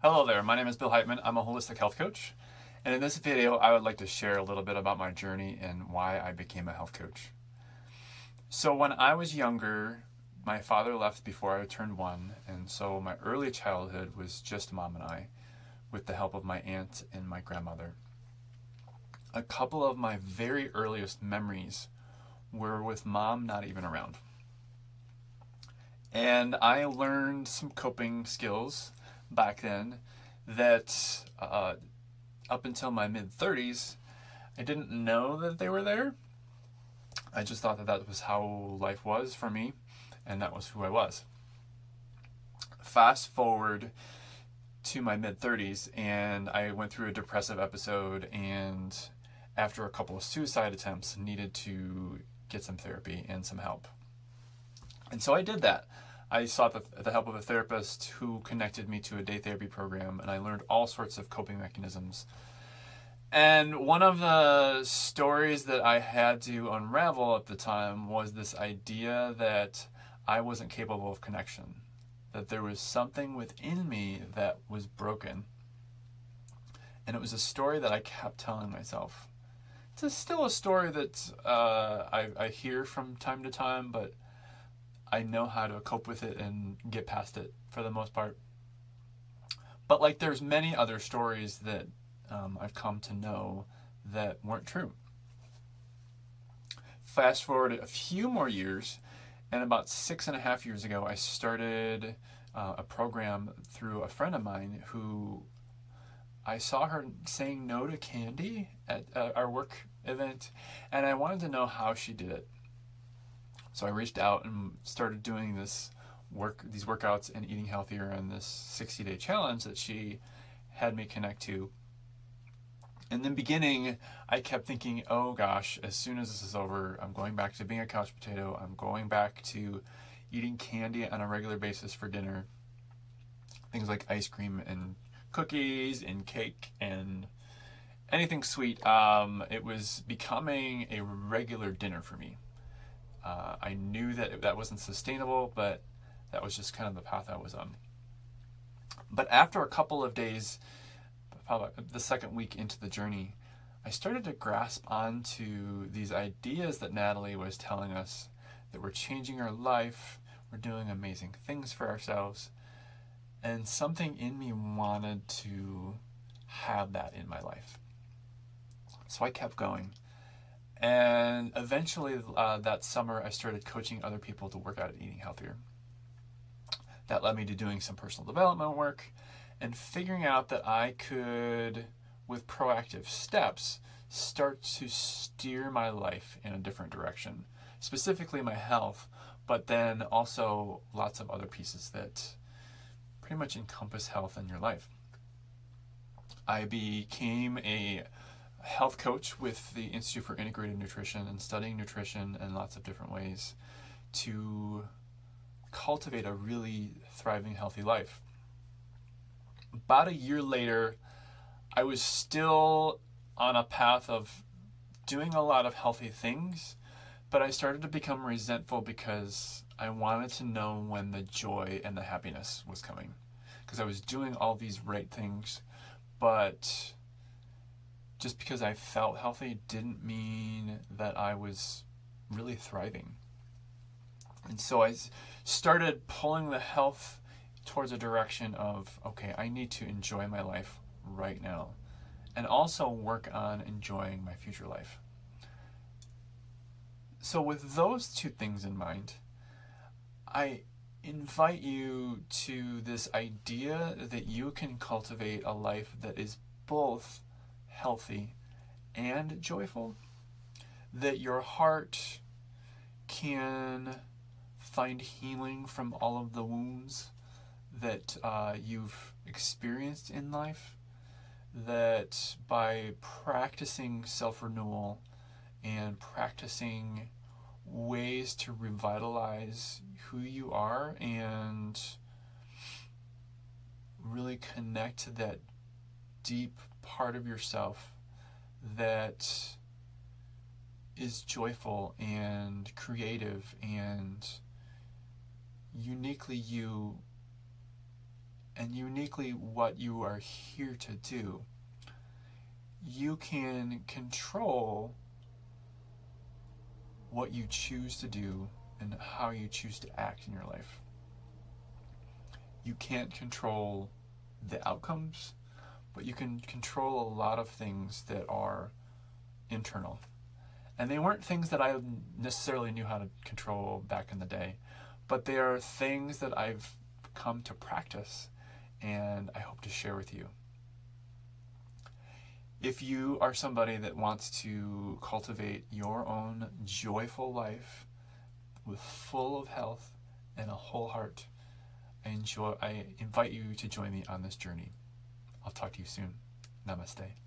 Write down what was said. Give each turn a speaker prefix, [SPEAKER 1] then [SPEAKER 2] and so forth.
[SPEAKER 1] Hello there, my name is Bill Heitman. I'm a holistic health coach. And in this video, I would like to share a little bit about my journey and why I became a health coach. So when I was younger, my father left before I turned one, and so my early childhood was just mom and I, with the help of my aunt and my grandmother. A couple of my very earliest memories were with mom not even around. And I learned some coping skills back then that up until my mid 30s, I didn't know that they were there. I just thought that that was how life was for me, and that was who I was. Fast forward to my mid 30s, and I went through a depressive episode, and after a couple of suicide attempts, needed to get some therapy and some help. And so I did that. I sought the help of a therapist who connected me to a day therapy program, and I learned all sorts of coping mechanisms. And one of the stories that I had to unravel at the time was this idea that I wasn't capable of connection, that there was something within me that was broken. And it was a story that I kept telling myself. It's still a story that I hear from time to time, but I know how to cope with it and get past it for the most part. But like there's many other stories that I've come to know that weren't true. Fast forward a few more years, and about 6.5 years ago, I started a program through a friend of mine who I saw her saying no to candy at our work event, and I wanted to know how she did it. So I reached out and started doing these workouts and eating healthier and this 60-day challenge that she had me connect to. In the beginning, I kept thinking, oh gosh, as soon as this is over, I'm going back to being a couch potato. I'm going back to eating candy on a regular basis for dinner. Things like ice cream and cookies and cake and anything sweet. It was becoming a regular dinner for me. I knew that that wasn't sustainable, but that was just kind of the path I was on. But after a couple of days, probably the second week into the journey, I started to grasp onto these ideas that Natalie was telling us, that we're changing our life, we're doing amazing things for ourselves, and something in me wanted to have that in my life. So I kept going. And eventually that summer, I started coaching other people to work out and eating healthier. That led me to doing some personal development work and figuring out that I could, with proactive steps, start to steer my life in a different direction, specifically my health, but then also lots of other pieces that pretty much encompass health in your life. I became a health coach with the Institute for Integrated Nutrition and studying nutrition in lots of different ways to cultivate a really thriving, healthy life. About a year later, I was still on a path of doing a lot of healthy things, but I started to become resentful because I wanted to know when the joy and the happiness was coming. Because I was doing all these right things, but just because I felt healthy didn't mean that I was really thriving. And so I started pulling the health towards a direction of, okay, I need to enjoy my life right now and also work on enjoying my future life. So with those two things in mind, I invite you to this idea that you can cultivate a life that is both healthy and joyful, that your heart can find healing from all of the wounds that you've experienced in life, that by practicing self-renewal and practicing ways to revitalize who you are and really connect to that deep part of yourself that is joyful and creative and uniquely you, and uniquely what you are here to do, you can control what you choose to do and how you choose to act in your life. You can't control the outcomes, but you can control a lot of things that are internal. And they weren't things that I necessarily knew how to control back in the day, but they are things that I've come to practice and I hope to share with you. If you are somebody that wants to cultivate your own joyful life with full of health and a whole heart, I invite you to join me on this journey. I'll talk to you soon. Namaste.